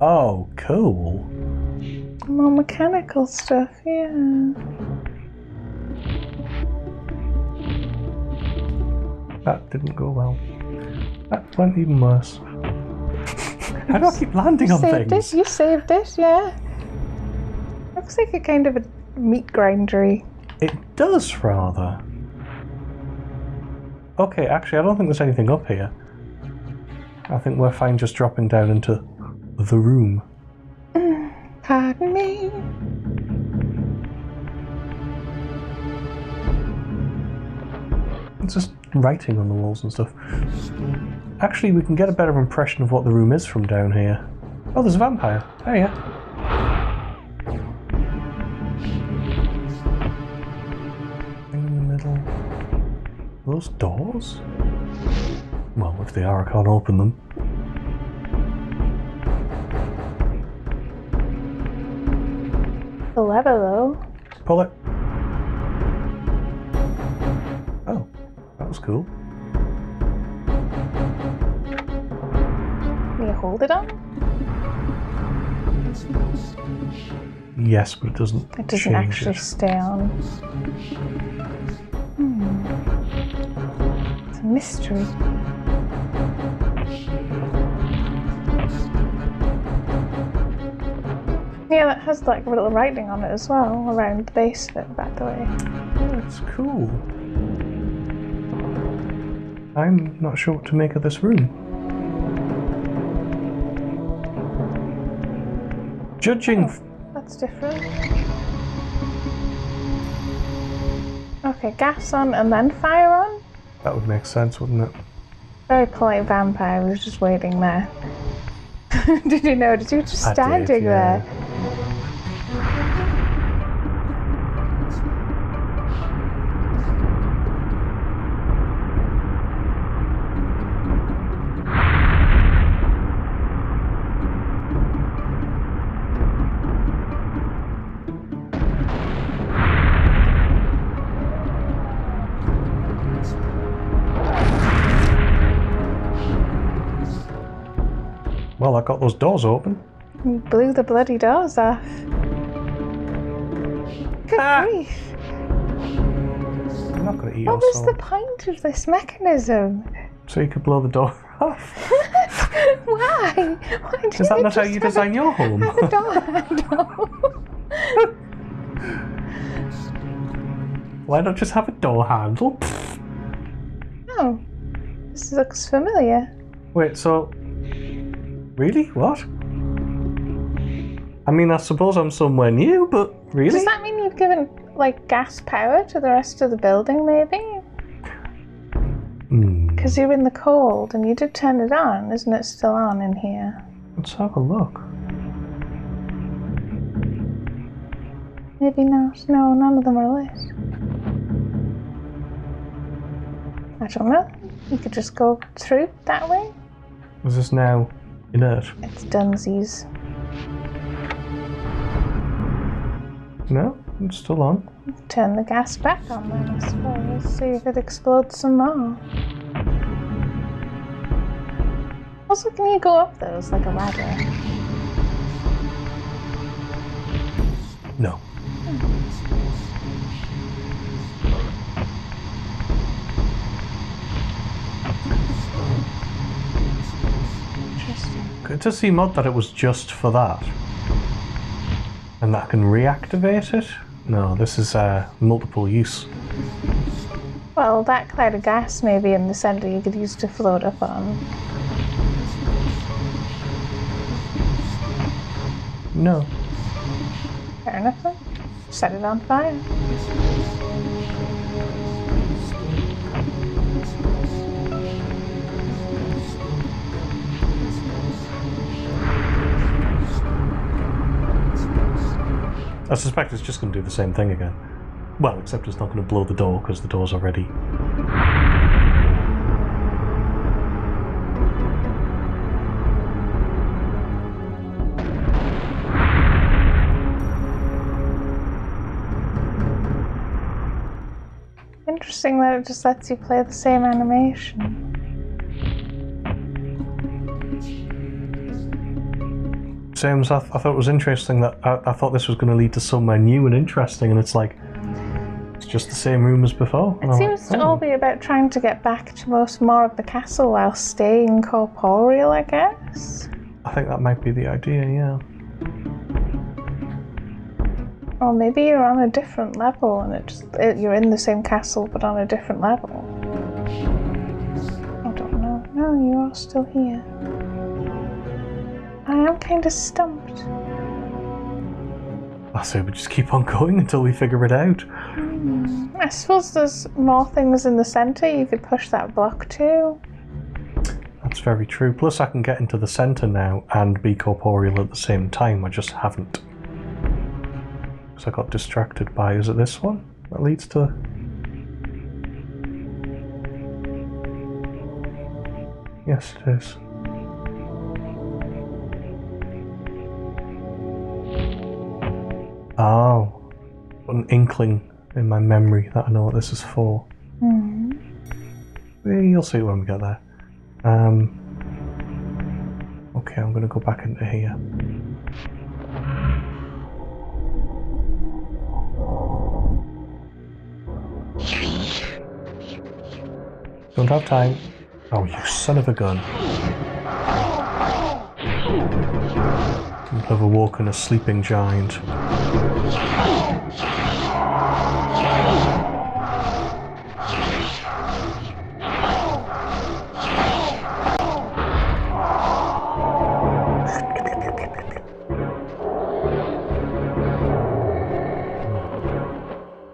Oh, cool. More mechanical stuff, yeah. That didn't go well. That went even worse. How do I keep landing on things? You saved it, yeah. Looks like a kind of a meat grindery. It does, rather. Okay, actually, I don't think there's anything up here. I think we're fine just dropping down into the room. Pardon me. It's just writing on the walls and stuff. Actually, we can get a better impression of what the room is from down here. Oh, there's a vampire. Oh, yeah. In the middle. Those doors? Well, if they are, I can't open them. The lever, though. Pull it. Oh, that was cool. Can you hold it on? Yes, but it doesn't. It doesn't actually stay on. It's a mystery. Yeah, that has like a little writing on it as well, around the base of it, by the way. That's cool. I'm not sure what to make of this room. Judging... That's different. Okay, gas on and then fire on? That would make sense, wouldn't it? Very polite vampire was just waiting there. Did you notice? He was just standing there. Well, I got those doors open. You blew the bloody doors off. Good grief. I'm not going to eat What your was soul. the point of this mechanism? So you could blow the door off. Why? Why did Is that not how you design your home? have a door handle? Why not just have a door handle? Oh, this looks familiar. Wait, so... Really? What? I mean, I suppose I'm somewhere new, but really? Does that mean you've given, like, gas power to the rest of the building, maybe? Because you're in the cold, and you did turn it on. Isn't it still on in here? Let's have a look. Maybe not. No, none of them are lit. I don't know. You could just go through that way. Is this now inert? It's Dunsies. No, it's still on. Turn the gas back on then, I suppose. See if it explodes some more. Also, can you go up those like a ladder? No. Interesting. It does seem odd that it was just for that. And that can reactivate it? No, this is multiple use. Well, that cloud of gas maybe in the centre you could use to float up on. No. Fair enough then. Set it on fire. I suspect it's just going to do the same thing again. Well, except it's not going to blow the door because the door's already... Interesting that it just lets you play the same animation. Same as I thought it was interesting that I thought this was going to lead to somewhere new and interesting, and it's like, it's just the same room as before. It seems to all be about trying to get back to more of the castle while staying corporeal, I guess. I think that might be the idea, yeah. Or maybe you're on a different level and you're in the same castle but on a different level. I don't know. No, you are still here. I am kind of stumped. I say we just keep on going until we figure it out. I suppose there's more things in the centre you could push that block to. That's very true. Plus I can get into the centre now and be corporeal at the same time. I just haven't. Because I got distracted by, is it this one? That leads to... Yes, it is. Oh, an inkling in my memory that I know what this is for. You'll see when we get there. Okay, I'm going to go back into here. Don't have time. Oh, you son of a gun. I've awoken a sleeping giant.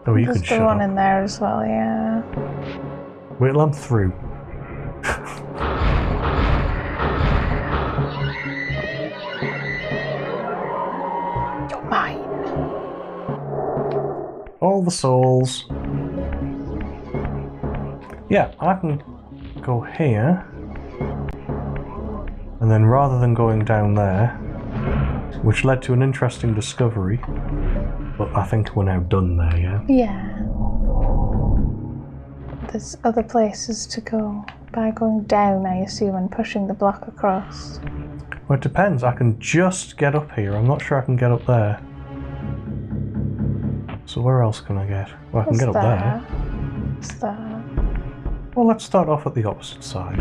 Oh, you can shut up. There's the one in there as well, yeah. Wait till I'm through. You're mine. All the souls. Yeah, I can go here. And then rather than going down there, which led to an interesting discovery, but I think we're now done there, yeah? Yeah. There's other places to go by going down, I assume, and pushing the block across. Well, it depends. I can just get up here. I'm not sure I can get up there. So where else can I get? Well, I can get up there. What's that? Well, let's start off at the opposite side.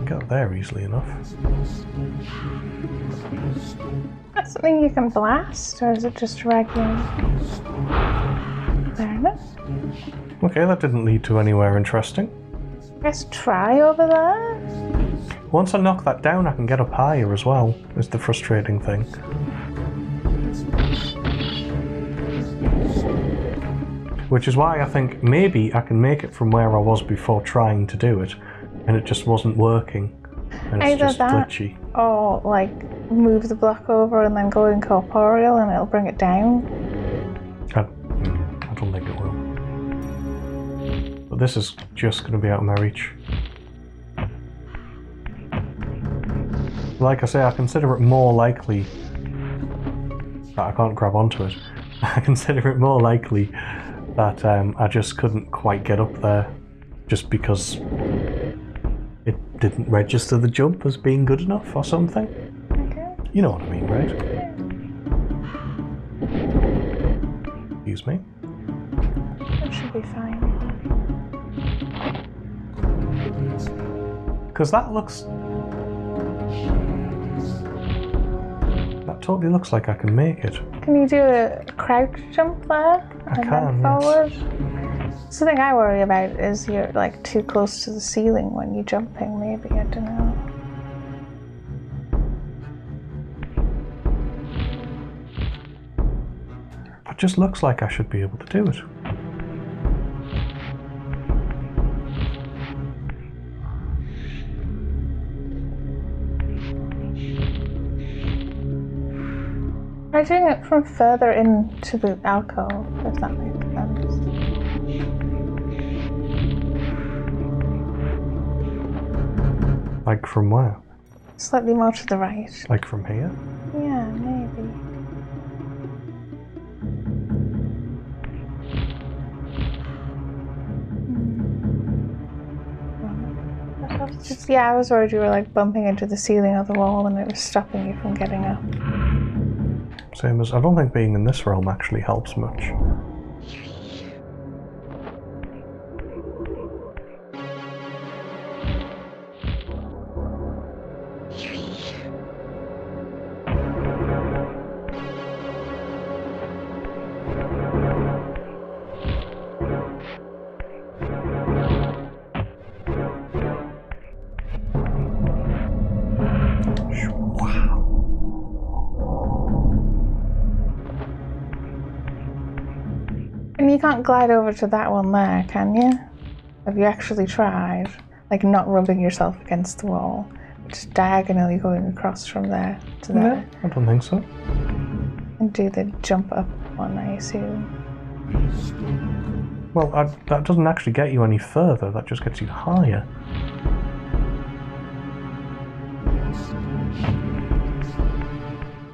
Get there easily enough. That's something you can blast, or is it just regular? Fair enough. Okay, that didn't lead to anywhere interesting. I guess try over there? Once I knock that down, I can get up higher as well, is the frustrating thing. Which is why I think maybe I can make it from where I was before trying to do it, and it just wasn't working, and it's Either just that, glitchy. or like move the block over and then go incorporeal and it'll bring it down. I don't think it will. But this is just going to be out of my reach. Like I say, I consider it more likely that I can't grab onto it. I consider it more likely that I just couldn't quite get up there just because it didn't register the jump as being good enough or something. Okay. You know what I mean, right? Excuse me. That should be fine. Because that totally looks like I can make it. Can you do a crouch jump there? I and can, then forward? yes. The thing I worry about is you're like too close to the ceiling when you're jumping, maybe, I don't know. It just looks like I should be able to do it. Try doing it from further into the alcove, if that makes sense. Like from where? Slightly more to the right. Like from here? Yeah, maybe. Yeah, I was worried you were like bumping into the ceiling or the wall and it was stopping you from getting up. Same as, I don't think being in this realm actually helps much. And you can't glide over to that one there, can you? Have you actually tried? Like not rubbing yourself against the wall, just diagonally going across from there to there. No, I don't think so. And do the jump up one, I assume. Well, that doesn't actually get you any further, that just gets you higher.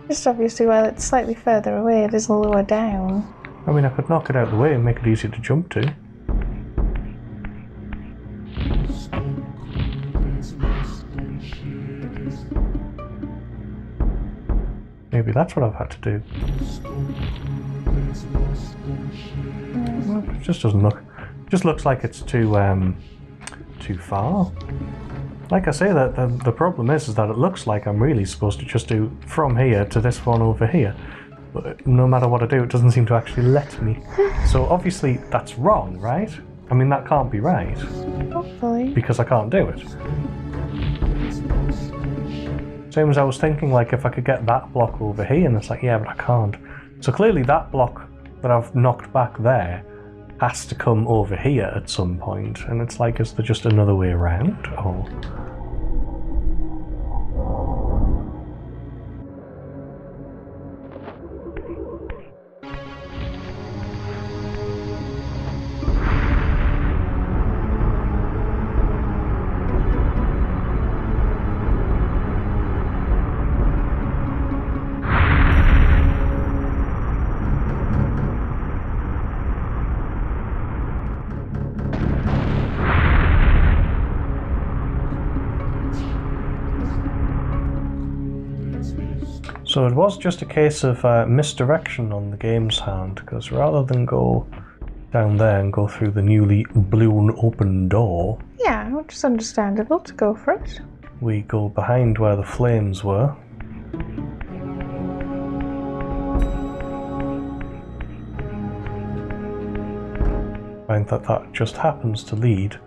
Just obviously while it's slightly further away, it is lower down. I mean, I could knock it out of the way and make it easier to jump to. Maybe that's what I've had to do. Well, it just doesn't look... It just looks like it's too far. Like I say, that the problem is that it looks like I'm really supposed to just do from here to this one over here. But no matter what I do, it doesn't seem to actually let me. So obviously that's wrong, right? I mean, that can't be right. Hopefully. Because I can't do it. Same as I was thinking, like, if I could get that block over here, and it's like, yeah, but I can't. So clearly that block that I've knocked back there has to come over here at some point. And it's like, is there just another way around? Or... So it was just a case of misdirection on the game's hand, because rather than go down there and go through the newly blown open door... Yeah, which is understandable to go for it. We go behind where the flames were. Find that just happens to lead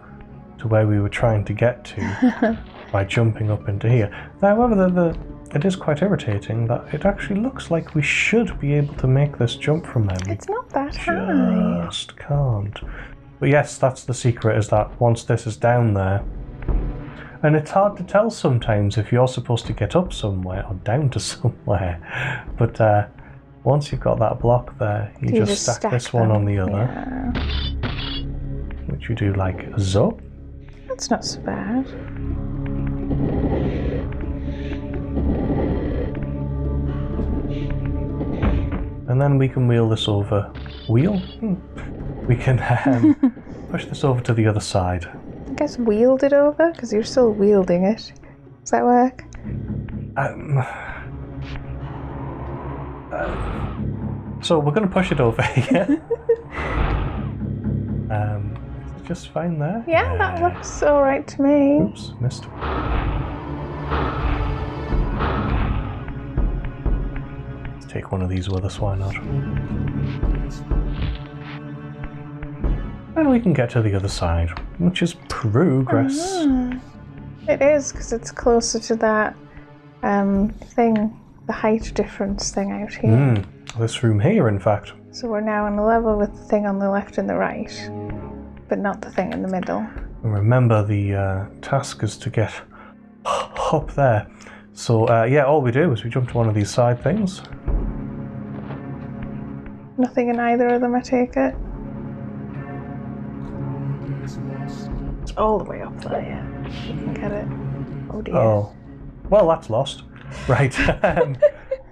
to where we were trying to get to by jumping up into here. However, it is quite irritating that it actually looks like we should be able to make this jump from there. It's not that high. Just can't. But yes, that's the secret, is that once this is down there, and it's hard to tell sometimes if you're supposed to get up somewhere or down to somewhere, but once you've got that block there, you just stack this one on the other, which you do like so. That's not so bad. And then we can wheel this over. We can push this over to the other side. I guess wield it over, because you're still wielding it. Does that work? So we're going to push it over here. It's just fine there. Yeah, that looks alright to me. Oops, missed. Take one of these with us, why not? And we can get to the other side, which is progress. It is, because it's closer to that thing, the height difference thing out here. This room here, in fact. So we're now on a level with the thing on the left and the right, but not the thing in the middle. And remember, the task is to get up there. So yeah, all we do is we jump to one of these side things. Nothing in either of them, I take it. It's all the way up there, yeah. You can get it. Oh dear. Oh. Well, that's lost. Right.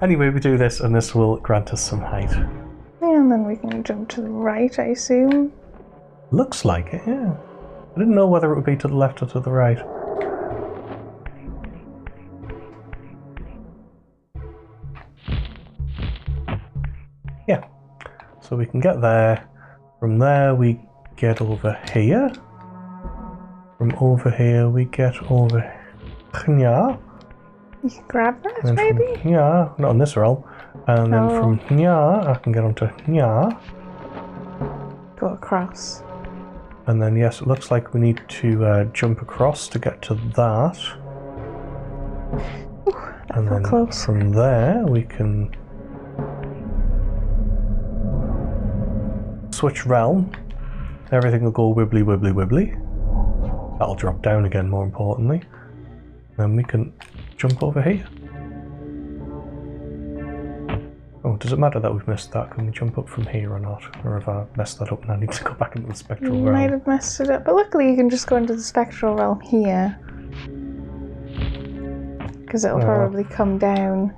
Anyway, we do this, and this will grant us some height. And then we can jump to the right, I assume. Looks like it, yeah. I didn't know whether it would be to the left or to the right. Yeah. So we can get there. From there, we get over here. From over here, we get over here. You can grab that, maybe? Yeah, not on this roll. And then from here, I can get onto here. Go across. And then, yes, it looks like we need to jump across to get to that. Ooh, and then close. From there, we can switch realm. Everything will go wibbly, wibbly, wibbly. That'll drop down again, more importantly. Then we can jump over here. Oh, does it matter that we've missed that? Can we jump up from here or not? Or have I messed that up and I need to go back into the spectral realm? You might have messed it up, but luckily you can just go into the spectral realm here. Because it'll probably come down.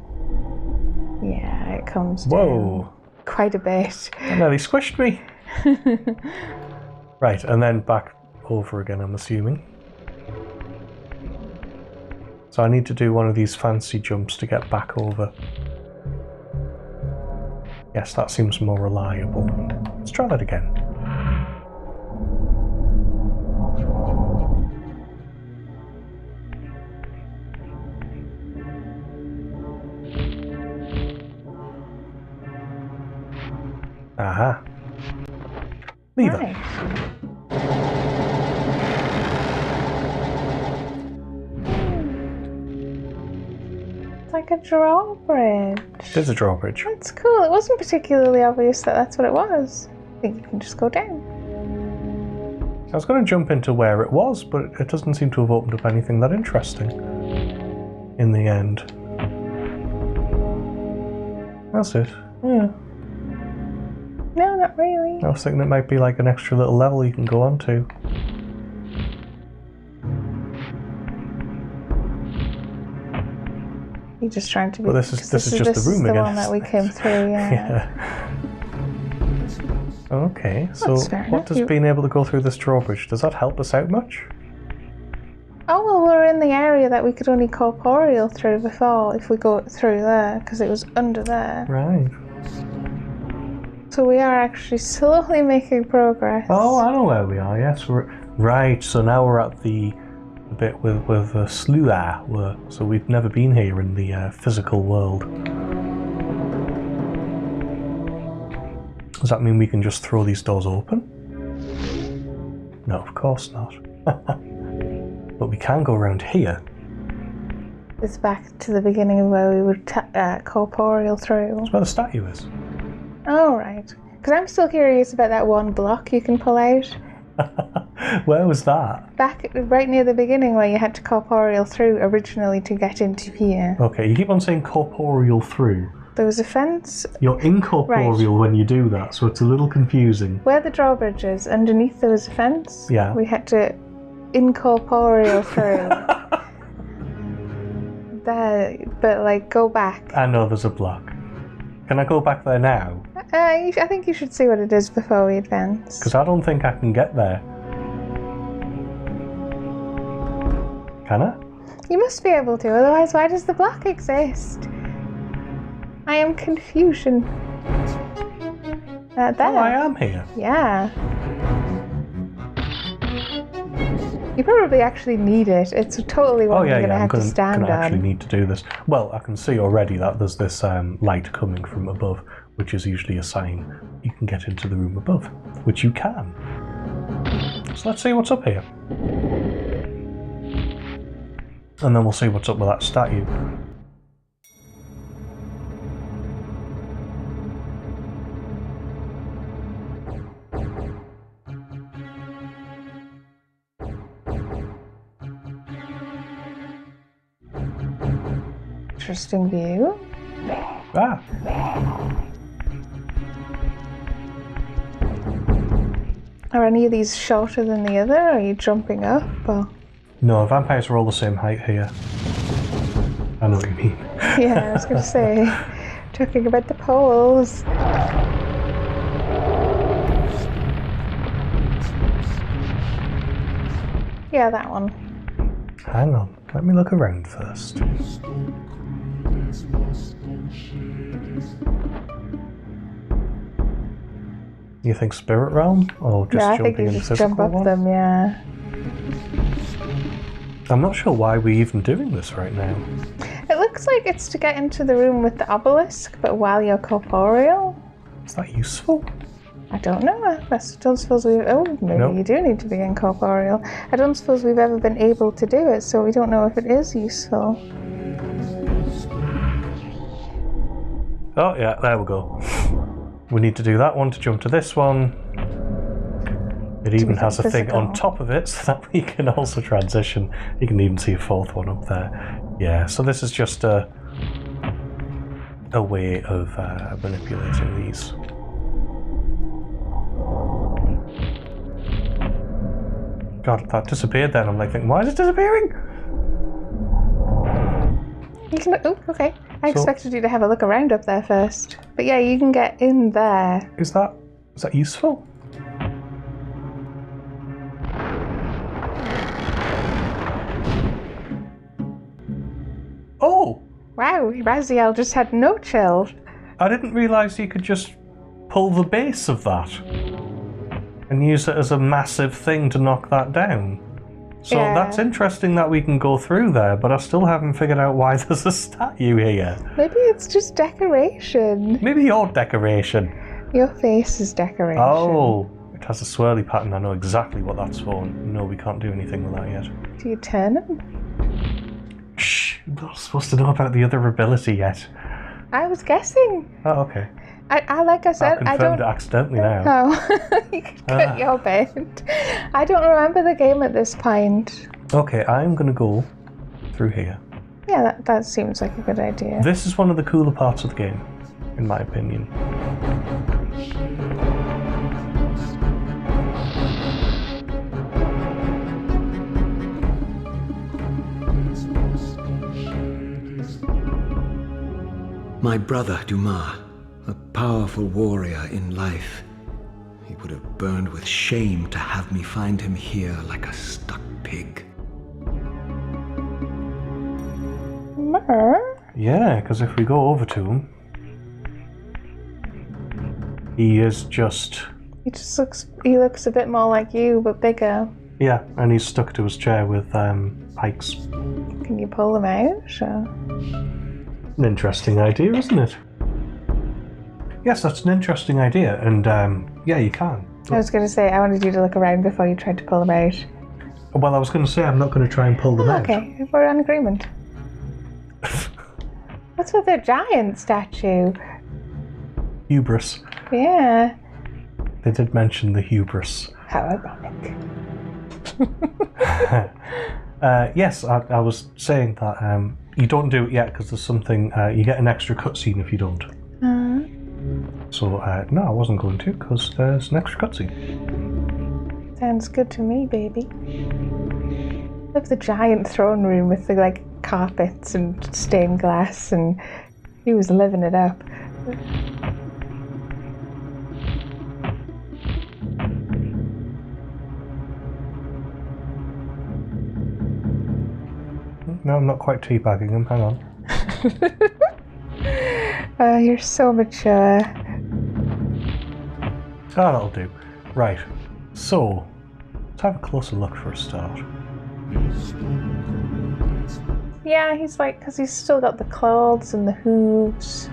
Yeah, it comes down quite a bit. That nearly squished me. Right, and then back over again, I'm assuming. So I need to do one of these fancy jumps to get back over. Yes, that seems more reliable. Let's try that again. Aha. Leaver. Right. It's like a drawbridge. It is a drawbridge. That's cool. It wasn't particularly obvious that that's what it was. I think you can just go down. I was going to jump into where it was, but it doesn't seem to have opened up anything that interesting in the end. That's it. Yeah. No, not really. I was thinking it might be like an extra little level you can go on to. You're just trying to be. Well, this is just the room the again. one that we came through, yeah. Okay, so what does being able to go through this drawbridge, does that help us out much? Oh, well, we're in the area that we could only corporeal through before if we go through there, because it was under there. Right. So we are actually slowly making progress. Oh, I know where we are, yes. Right, so now we're at the bit with Slua, so we've never been here in the physical world. Does that mean we can just throw these doors open? No, of course not. But we can go around here. It's back to the beginning of where we would corporeal through. That's where the statue is. Oh, right. Because I'm still curious about that one block you can pull out. Where was that? Back right near the beginning where you had to corporeal through originally to get into here. Okay, you keep on saying corporeal through. There was a fence. You're incorporeal when you do that, so it's a little confusing. Where the drawbridge is, underneath there was a fence. Yeah. We had to incorporeal through. There, but like go back. I know there's a block. Can I go back there now? I think you should see what it is before we advance. Because I don't think I can get there. Can I? You must be able to, otherwise why does the block exist? I am confusion. There. Oh, I am here. Yeah. You probably actually need it. It's totally what you're going to have to stand on. I actually need to do this. Well, I can see already that there's this light coming from above, which is usually a sign you can get into the room above, which you can. So let's see what's up here. And then we'll see what's up with that statue. Interesting view. Ah. Are any of these shorter than the other? Are you jumping up? Or? No, vampires are all the same height here. I know what you mean. Yeah, I was going to say, talking about the poles. Yeah, that one. Hang on, let me look around first. You think spirit realm or just Yeah, I jumping think you in the just physical jump up one? them, yeah. I'm not sure why we're even doing this right now. It looks like it's to get into the room with the obelisk, but while you're corporeal. Is that useful? I don't know. I don't suppose we've... Oh, maybe Nope. you do need to be incorporeal. I don't suppose we've ever been able to do it, so we don't know if it is useful. Oh yeah, there we go. We need to do that one to jump to this one. It even has a thing on top of it so that we can also transition. You can even see a fourth one up there. Yeah, so this is just a way of manipulating these. God, that disappeared then. I'm like thinking, why is it disappearing? You can... Oh, okay. I expected you to have a look around up there first. But yeah, you can get in there. Is that useful? Oh! Wow, Raziel just had no chill. I didn't realise you could just pull the base of that and use it as a massive thing to knock that down. So that's interesting that we can go through there, but I still haven't figured out why there's a statue here. Maybe it's just decoration. Maybe your decoration. Your face is decoration. Oh, it has a swirly pattern. I know exactly what that's for. No, we can't do anything with that yet. Do you turn them? Shh, I'm not supposed to know about the other ability yet. I was guessing. Oh, okay. Like I said, I confirmed it accidentally now. Oh, you could cut your bit. I don't remember the game at this point. Okay, I'm going to go through here. Yeah, that seems like a good idea. This is one of the cooler parts of the game, in my opinion. My brother, Dumah, a powerful warrior in life. He would have burned with shame to have me find him here like a stuck pig. Yeah, because if we go over to him, he looks a bit more like you, but bigger. Yeah, and he's stuck to his chair with pikes. Can you pull them out? Or? An interesting idea, isn't it? Yes, that's an interesting idea, and yeah, you can. I was going to say, I wanted you to look around before you tried to pull them out. Well, I was going to say I'm not going to try and pull them out. Okay, we're in agreement. What's with their giant statue? Hubris. Yeah. They did mention the hubris. How ironic. Yes, I was saying that you don't do it yet because there's something, you get an extra cutscene if you don't. So, no, I wasn't going to because there's an extra cutscene. Sounds good to me, baby. Love the giant throne room with the, carpets and stained glass, and he was living it up. No, I'm not quite teabagging him, hang on. Oh, you're so mature. Oh, that'll do. Right, so, let's have a closer look for a start. Yeah, he's because he's still got the clothes and the hooves.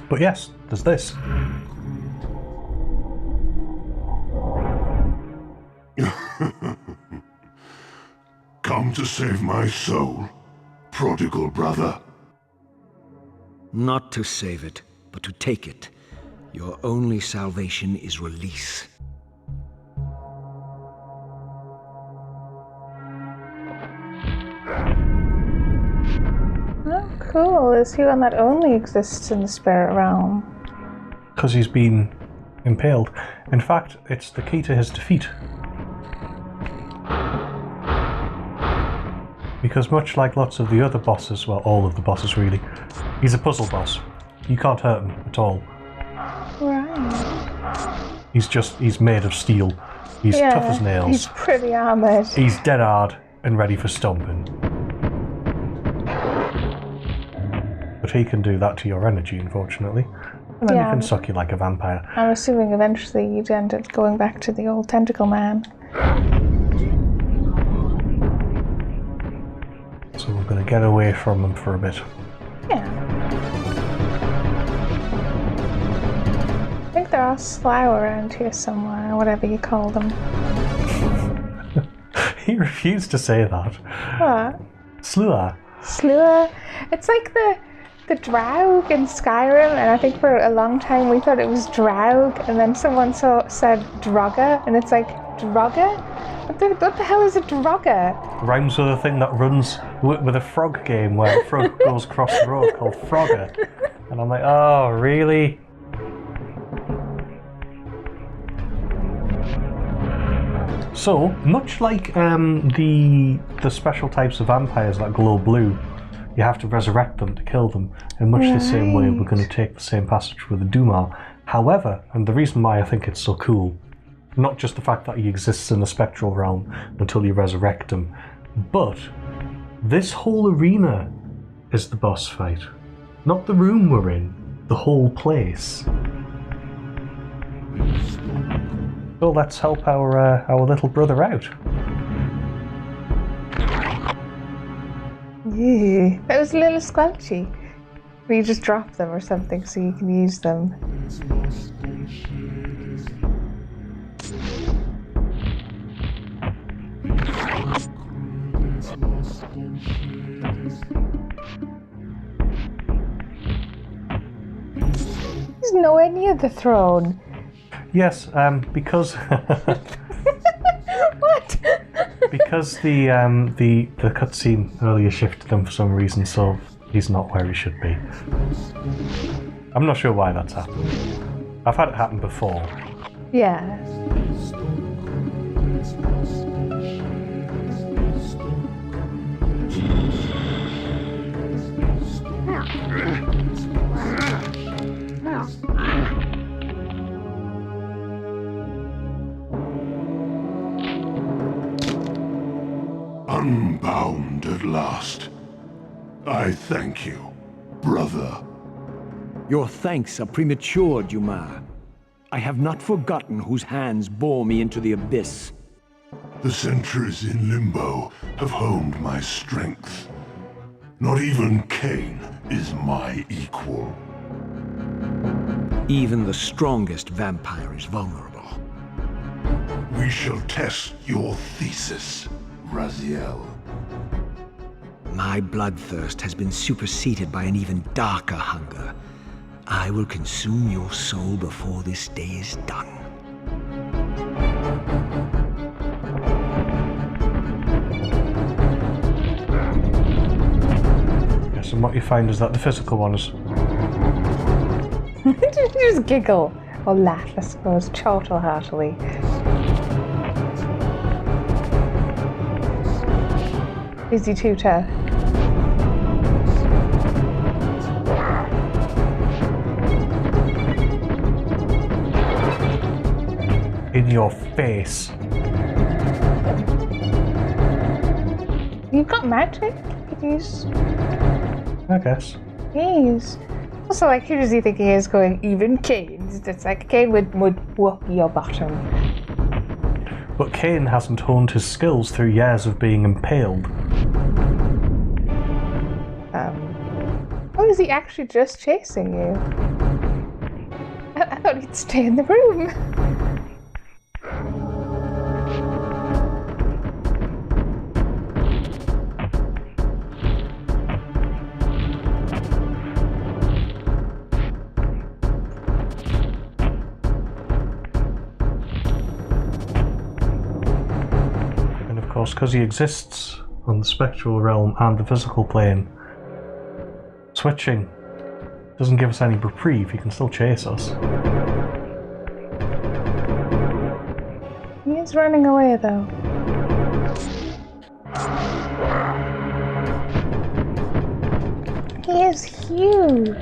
But yes, there's this. Come to save my soul, prodigal brother. Not to save it, but to take it. Your only salvation is release. Oh, cool. Is he one that only exists in the spirit realm? because he's been impaled. In fact, it's the key to his defeat. Because much like lots of the other bosses, well, all of the bosses really, he's a puzzle boss. You can't hurt him at all. Right. He's made of steel. He's tough as nails. He's pretty armoured. He's dead hard and ready for stomping. But he can do that to your energy, unfortunately. And then he can suck you like a vampire. I'm assuming eventually you'd end up going back to the old tentacle man. So we're going to get away from him for a bit. Yeah. I think there are slough around here somewhere, or whatever you call them. He refused to say that. What? Slua. Slua? It's like the Draug in Skyrim, and I think for a long time we thought it was Draug, and then someone said Draga, and it's like, Draga? What the hell is a Draga? Rhymes with a thing that runs with a frog game where a frog goes across the road called Frogger. And I'm like, oh, really? So, much like the special types of vampires that glow blue, you have to resurrect them to kill them. In much the same way, we're going to take the same passage with the Dumah. However, and the reason why I think it's so cool, not just the fact that he exists in the spectral realm until you resurrect him, but this whole arena is the boss fight. Not the room we're in, the whole place. So let's help our little brother out. Yeah, that was a little squelchy. Will you just drop them or something so you can use them? He's nowhere near the throne. Yes, because What? because the cutscene earlier shifted them for some reason, so he's not where he should be. I'm not sure why that's happened. I've had it happen before. Yeah. Unbound at last. I thank you, brother. Your thanks are premature, Dumah. I have not forgotten whose hands bore me into the abyss. The centuries in limbo have honed my strength. Not even Kain is my equal. Even the strongest vampire is vulnerable. We shall test your thesis, Raziel. My bloodthirst has been superseded by an even darker hunger. I will consume your soul before this day is done. Yes, and what you find is that the physical one is... Just giggle. Or laugh, I suppose, chortle heartily. Easy tutor. in your face. You've got magic. You could use. I guess. Yes. Also, like, who does he think he is going, even Kain? It's like Kain would whoop your bottom. But Kain hasn't honed his skills through years of being impaled. Oh, is he actually just chasing you? I thought he'd stay in the room. Because he exists on the spectral realm and the physical plane, switching Doesn't give us any reprieve, he can still chase us. He is running away though. He is huge.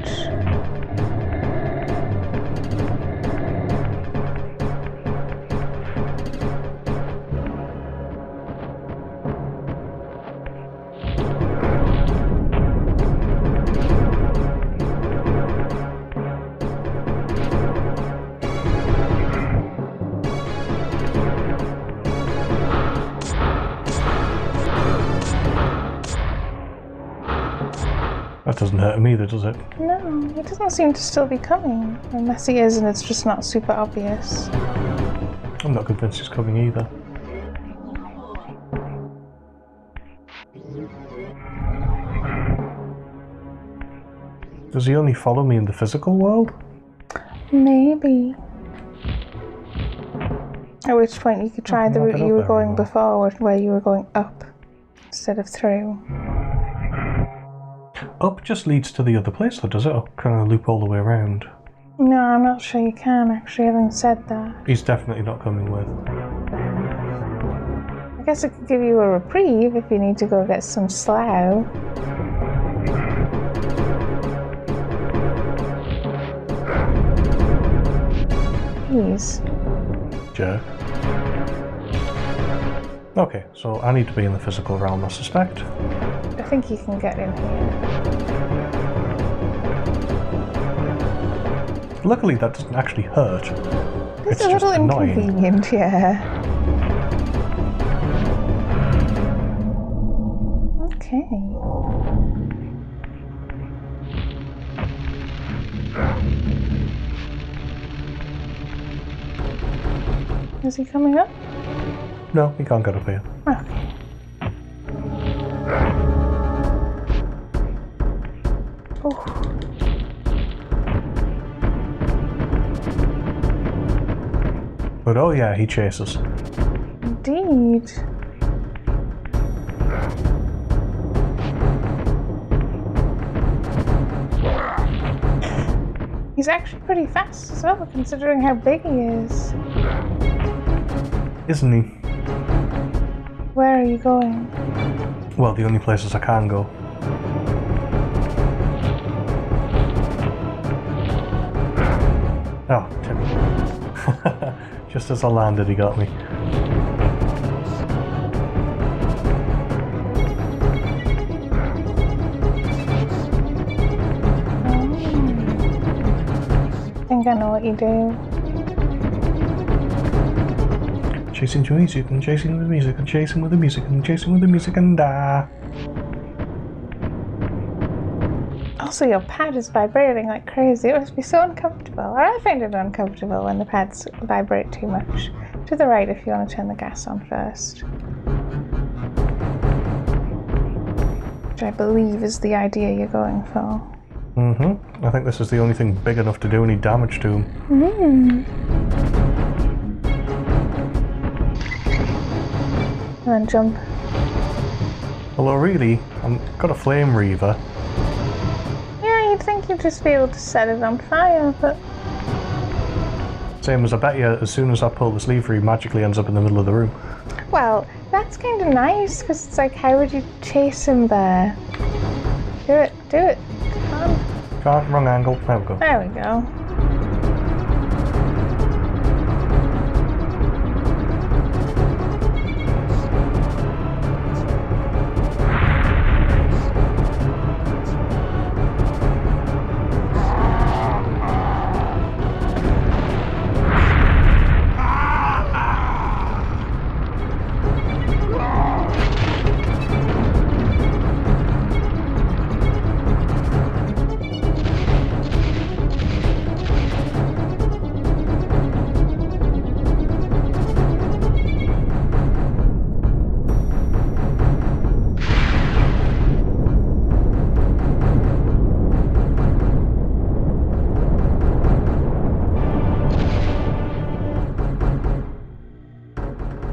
That doesn't hurt him either, does it? No, he doesn't seem to still be coming. Unless he is and it's just not super obvious. I'm not convinced he's coming either. Does he only follow me in the physical world? Maybe. At which point you could try the route you were going before, where you were going up instead of through. Up just leads to the other place, though, does it? Or can I loop all the way around? No, I'm not sure you can, actually, having said that. He's definitely not coming with. I guess it could give you a reprieve if you need to go get some slough. Please. Jerk. Okay, so I need to be in the physical realm, I suspect. I think you can get in here. Luckily, that doesn't actually hurt. It's a just little annoying. inconvenient, yeah. Okay. Is he coming up? No, he can't get up here. Okay. Oh. But oh yeah, he chases. Indeed. He's actually pretty fast as well, considering how big he is. Isn't he? Where are you going? Well, the only places I can go. Oh, Tim. Just as I landed, he got me. I think I know what you do. Chasing to music and chasing with the music and chasing with the music and chasing with the music and Also, your pad is vibrating like crazy. It must be so uncomfortable. Or I find it uncomfortable when the pads vibrate too much. To the right if you want to turn the gas on first. Which I believe is the idea you're going for. Mm-hmm. I think this is the only thing big enough to do any damage to him. And then jump. Although really, I've got a flame Reaver. Yeah, you'd think you'd just be able to set it on fire, but... Same as I bet you, as soon as I pull this lever, he magically ends up in the middle of the room. Well, that's kind of nice, because it's like, how would you chase him there? Do it, do it. Come on. Can't, wrong angle. There we go. There we go.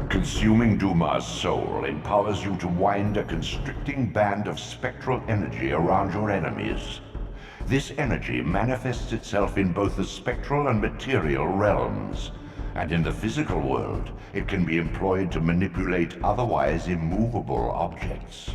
Consuming Dumah's soul empowers you to wind a constricting band of spectral energy around your enemies. This energy manifests itself in both the spectral and material realms, and in the physical world, it can be employed to manipulate otherwise immovable objects.